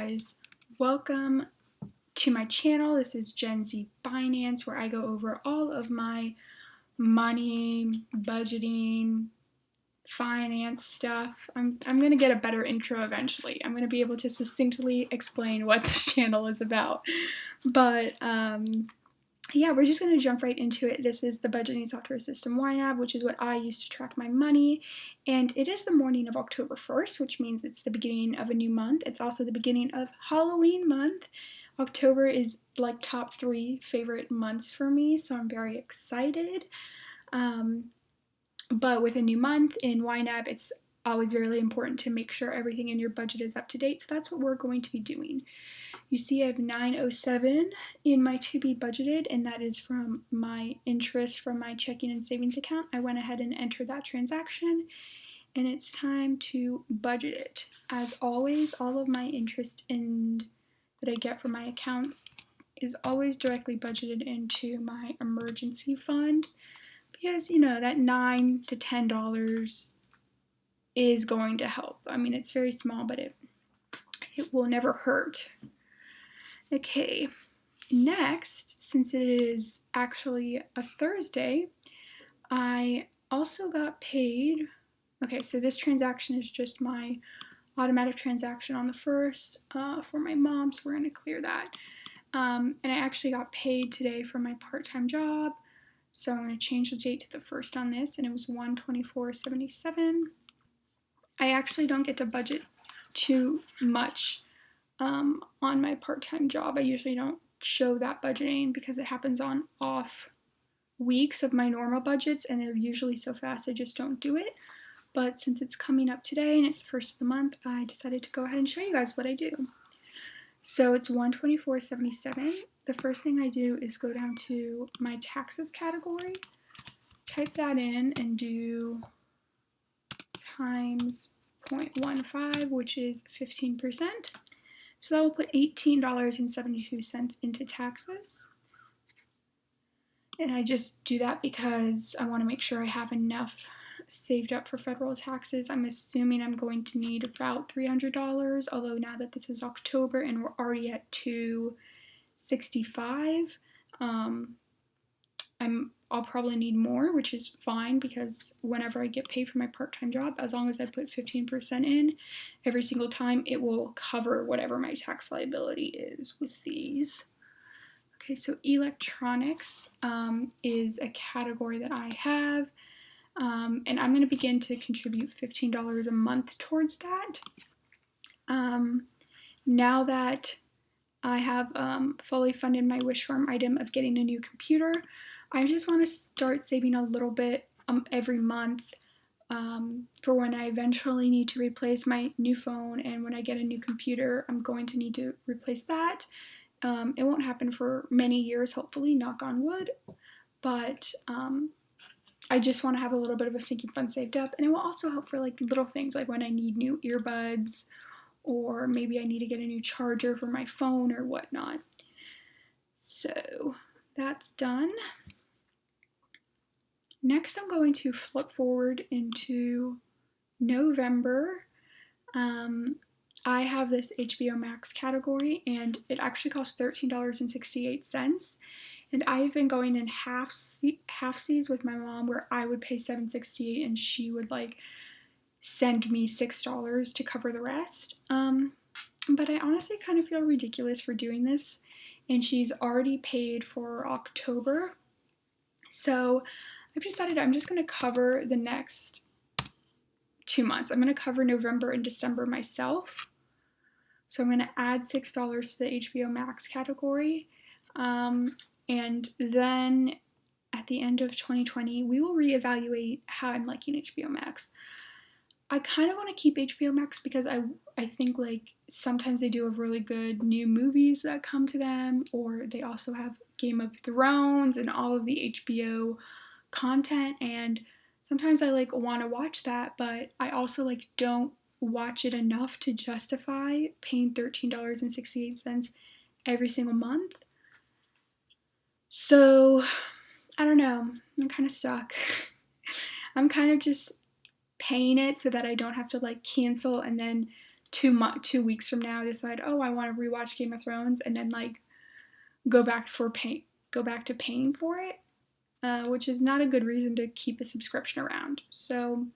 guys, welcome to my channel. This is Gen Z Finance, where I go over all of my money, budgeting, finance stuff. I'm gonna get a better intro eventually. I'm gonna be able to succinctly explain what this channel is about. But yeah, we're just going to jump right into it. This is the budgeting software system YNAB, which is what I use to track my money. And it is the morning of October 1st, which means it's the beginning of a new month. It's also the beginning of Halloween month. October is like top 3 favorite months for me, so I'm very excited. But with a new month in YNAB, it's always really important to make sure everything in your budget is up to date. So that's what we're going to be doing. You see I have $907 in my to be budgeted, and that is from my interest from my checking and savings account. I went ahead and entered that transaction, and it's time to budget it. As always, all of my interest that I get from my accounts is always directly budgeted into my emergency fund, because that $9 to $10 is going to help. I mean, it's very small, but it will never hurt. Okay, next, since it is actually a Thursday, I also got paid. Okay, so this transaction is just my automatic transaction on the 1st for my mom, so we're going to clear that. And I actually got paid today for my part-time job, so I'm going to change the date to the 1st on this, and it was $124.77. I actually don't get to budget too much on my part-time job. I usually don't show that budgeting because it happens on off weeks of my normal budgets, and they're usually so fast I just don't do it. But since it's coming up today and it's the 1st of the month, I decided to go ahead and show you guys what I do. So it's $124.77. The first thing I do is go down to my taxes category, type that in, and do times 0.15, which is 15%. So that will put $18.72 into taxes. And I just do that because I want to make sure I have enough saved up for federal taxes. I'm assuming I'm going to need about $300, although now that this is October and we're already at $265, I'll probably need more, which is fine because whenever I get paid for my part-time job, as long as I put 15% in every single time, it will cover whatever my tax liability is with these. Okay, so electronics is a category that I have, and I'm going to begin to contribute $15 a month towards that. Now that I have fully funded my wish farm item of getting a new computer, I just want to start saving a little bit every month for when I eventually need to replace my new phone, and when I get a new computer, I'm going to need to replace that. It won't happen for many years, hopefully, knock on wood, but I just want to have a little bit of a sinking fund saved up, and it will also help for like little things like when I need new earbuds, or maybe I need to get a new charger for my phone or whatnot. So that's done. Next, I'm going to flip forward into November. I have this HBO Max category, and it actually costs $13.68. And I've been going in half-seas with my mom, where I would pay $7.68 and she would like send me $6 to cover the rest. But I honestly kind of feel ridiculous for doing this, and she's already paid for October. So I've decided I'm just going to cover the next 2 months. I'm going to cover November and December myself. So I'm going to add $6 to the HBO Max category. And then at the end of 2020, we will reevaluate how I'm liking HBO Max. I kind of want to keep HBO Max because I think like sometimes they do have really good new movies that come to them, or they also have Game of Thrones and all of the HBO content, and sometimes I like want to watch that, but I also like don't watch it enough to justify paying $13.68 every single month. So I don't know, I'm kind of stuck. I'm kind of just paying it so that I don't have to like cancel and then 2 weeks from now decide, oh, I want to rewatch Game of Thrones, and then like go back to paying for it, which is not a good reason to keep a subscription around. So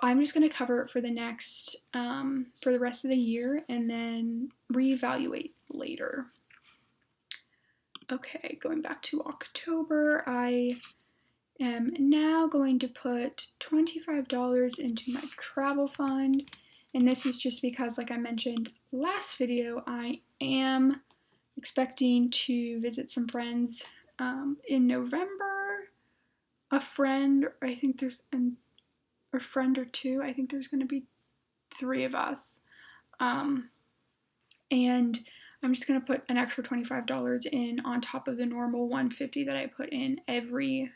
I'm just going to cover it for the rest of the year and then reevaluate later. Okay, going back to October, I am now going to put $25 into my travel fund. And this is just because, like I mentioned last video, I am expecting to visit some friends in November. A friend, I think there's a friend or two. I think there's going to be 3 of us. And I'm just going to put an extra $25 in on top of the normal $150 that I put in every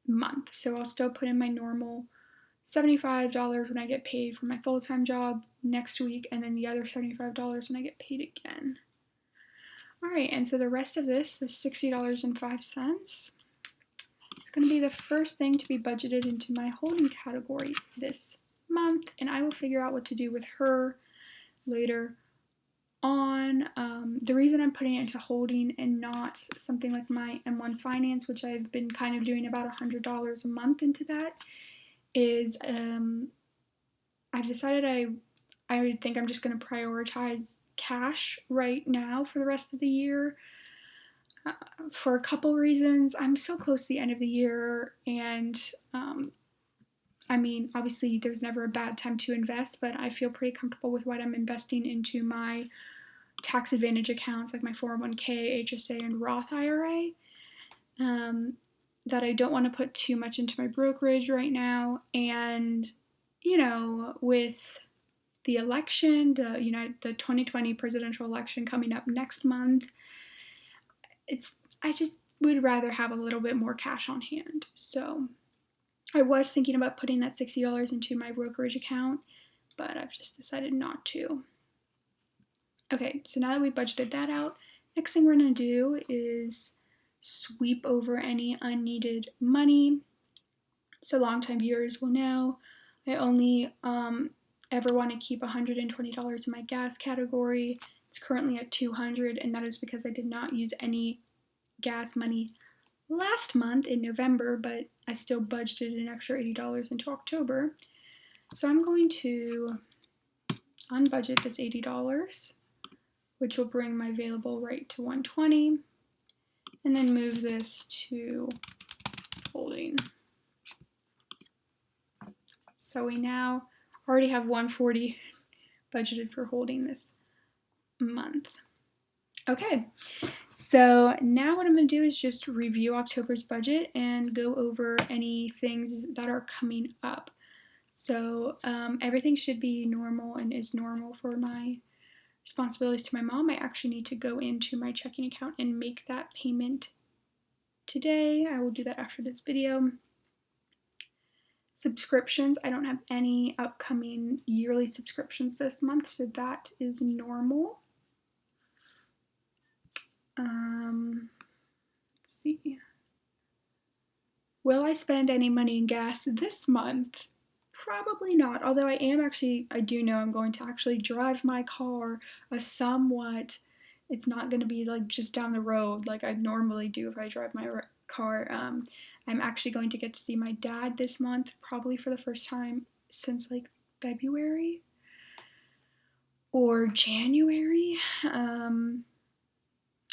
month. So I'll still put in my normal $75 when I get paid for my full-time job next week, and then the other $75 when I get paid again. Alright, and so the rest of this $60.05, is going to be the first thing to be budgeted into my holding category this month, and I will figure out what to do with her later on. The reason I'm putting it into holding and not something like my M1 Finance, which I've been kind of doing about $100 a month into that, is I've decided I think I'm just going to prioritize cash right now for the rest of the year. For a couple reasons. I'm so close to the end of the year, and I mean, obviously there's never a bad time to invest, but I feel pretty comfortable with what I'm investing into my tax advantage accounts, like my 401k, HSA, and Roth IRA, that I don't want to put too much into my brokerage right now. And, you know, with the election, the 2020 presidential election coming up next month, I just would rather have a little bit more cash on hand. So I was thinking about putting that $60 into my brokerage account, but I've just decided not to. Okay, so now that we budgeted that out, next thing we're going to do is sweep over any unneeded money. So longtime viewers will know I only ever want to keep $120 in my gas category. It's currently at $200, and that is because I did not use any gas money last month in November, but I still budgeted an extra $80 into October. So I'm going to unbudget this $80, which will bring my available rate to $120, and then move this to holding. So we now already have $140 budgeted for holding this month. Okay, so now what I'm going to do is just review October's budget and go over any things that are coming up. So everything should be normal and is normal for my responsibilities to my mom. I actually need to go into my checking account and make that payment today. I will do that after this video. Subscriptions, I don't have any upcoming yearly subscriptions this month, so that is normal. Let's see. Will I spend any money in gas this month? Probably not, although I do know I'm going to actually drive my car it's not going to be like just down the road like I normally do if I drive my car. I'm actually going to get to see my dad this month, probably for the first time since like February or January,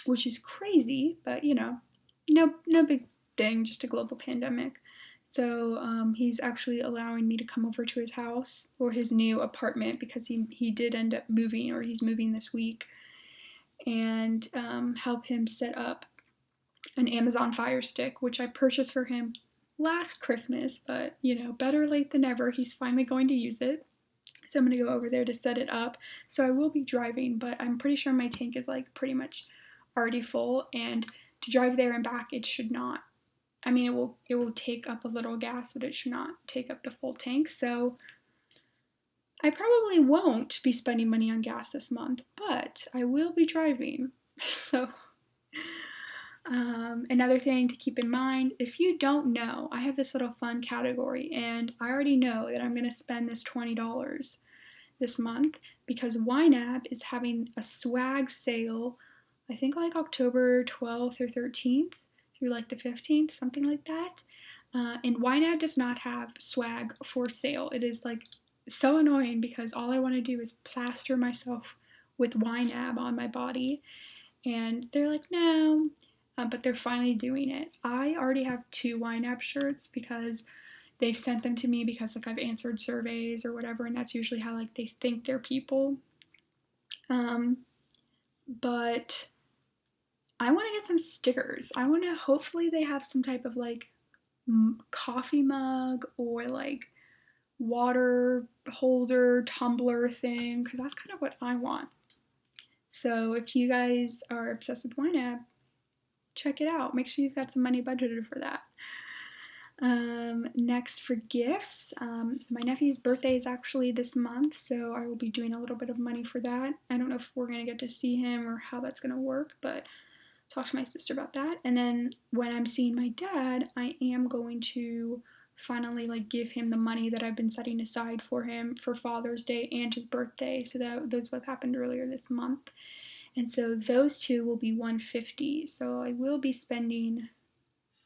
which is crazy, but you know, no big thing, just a global pandemic. So he's actually allowing me to come over to his house or his new apartment because he did end up moving, or he's moving this week, and help him set up an Amazon Fire Stick, which I purchased for him last Christmas, but you know, better late than never. He's finally going to use it. So I'm going to go over there to set it up. So I will be driving, but I'm pretty sure my tank is like pretty much already full, and to drive there and back, it should not. I mean, it will take up a little gas, but it should not take up the full tank. So I probably won't be spending money on gas this month, but I will be driving. So another thing to keep in mind, if you don't know, I have this little fun category, and I already know that I'm going to spend this $20. this month because YNAB is having a swag sale, I think like October 12th or 13th through like the 15th, something like that. And YNAB does not have swag for sale. It is like so annoying because all I want to do is plaster myself with YNAB on my body. And they're like, no, but they're finally doing it. I already have 2 YNAB shirts because they've sent them to me because like I've answered surveys or whatever, and that's usually how like they think they're people. But I want to get some stickers. I want to, hopefully they have some type of like coffee mug or like water holder tumbler thing, because that's kind of what I want. So if you guys are obsessed with YNAB, check it out. Make sure you've got some money budgeted for that. Next for gifts, so my nephew's birthday is actually this month, so I will be doing a little bit of money for that. I don't know if we're gonna get to see him or how that's gonna work, but talk to my sister about that. And then when I'm seeing my dad, I am going to finally like give him the money that I've been setting aside for him for Father's Day and his birthday. So that those both happened earlier this month. And so those two will be $150. So I will be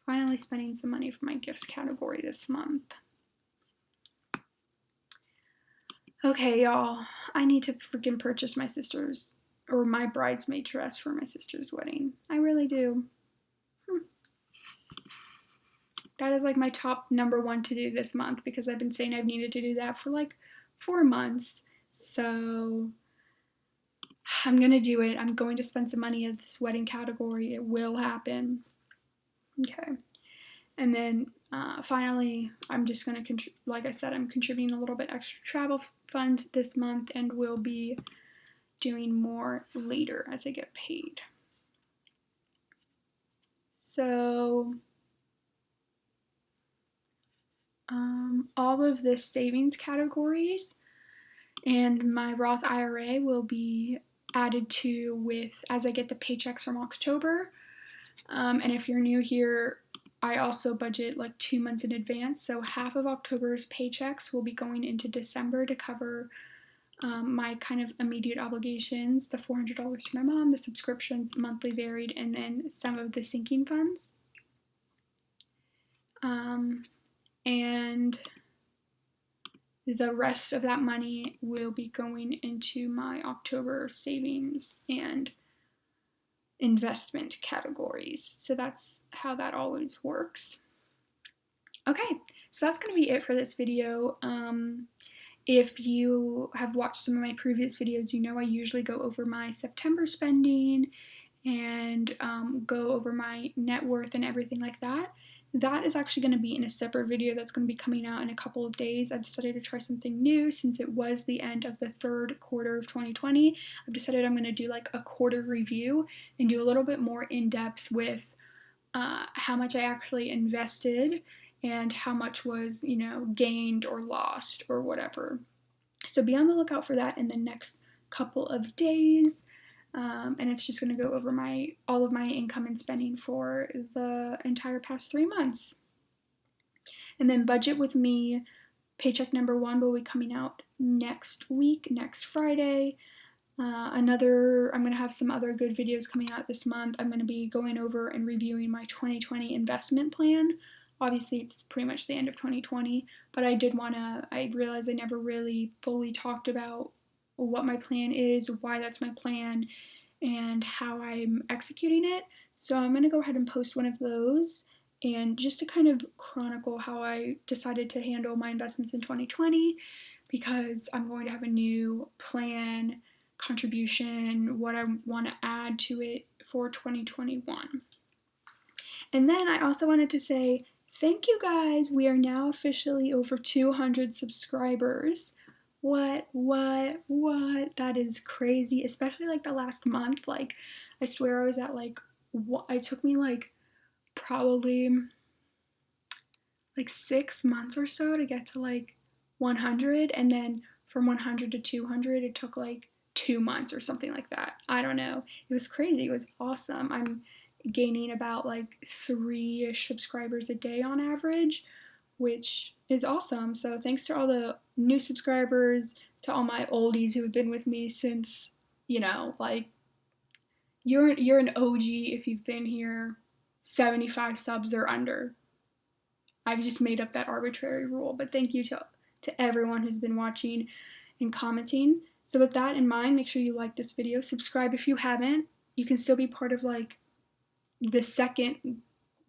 finally spending some money for my gifts category this month. Okay, y'all, I need to freaking purchase my sister's or my bridesmaid dress for my sister's wedding. I really do. That is like my top number one to do this month because I've been saying I've needed to do that for like 4 months. So I'm gonna do it. I'm going to spend some money at this wedding category. It will happen. Okay. And then finally, I'm just going to, like I said, I'm contributing a little bit extra travel funds this month and will be doing more later as I get paid. So all of the savings categories and my Roth IRA will be added to as I get the paychecks from October. And if you're new here, I also budget like 2 months in advance. So half of October's paychecks will be going into December to cover my kind of immediate obligations, the $400 for my mom, the subscriptions, monthly varied, and then some of the sinking funds. And the rest of that money will be going into my October savings and investment categories. So that's how that always works. Okay, so that's going to be it for this video. If you have watched some of my previous videos, you know I usually go over my September spending and go over my net worth and everything like that. That is actually going to be in a separate video that's going to be coming out in a couple of days. I've decided to try something new since it was the end of the third quarter of 2020. I've decided I'm going to do like a quarter review and do a little bit more in-depth with how much I actually invested and how much was, gained or lost or whatever. So be on the lookout for that in the next couple of days. And it's just going to go over all of my income and spending for the entire past 3 months. And then Budget with Me, paycheck number 1 will be coming out next week, next Friday. I'm going to have some other good videos coming out this month. I'm going to be going over and reviewing my 2020 investment plan. Obviously, it's pretty much the end of 2020, but I realized I never really fully talked about what my plan is, why that's my plan, and how I'm executing it. So I'm going to go ahead and post one of those, and just to kind of chronicle how I decided to handle my investments in 2020, because I'm going to have a new plan, contribution, what I want to add to it for 2021. And then I also wanted to say thank you guys. We are now officially over 200 subscribers. What? That is crazy, especially like the last month. Like, I swear I was at like, it took me like probably like 6 months or so to get to like 100, and then from 100 to 200 it took like 2 months or something like that. I don't know. It was crazy. It was awesome. I'm gaining about like 3-ish subscribers a day on average, which is awesome. So thanks to all the new subscribers, to all my oldies who have been with me since, like, you're an OG if you've been here 75 subs or under. I've just made up that arbitrary rule, but thank you to everyone who's been watching and commenting. So with that in mind, make sure you like this video, subscribe if you haven't. You can still be part of like the second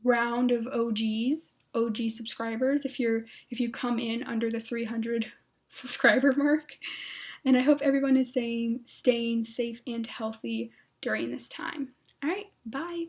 round of OG subscribers if you come in under the 300 subscriber mark. And I hope everyone is staying safe and healthy during this time. All right, bye.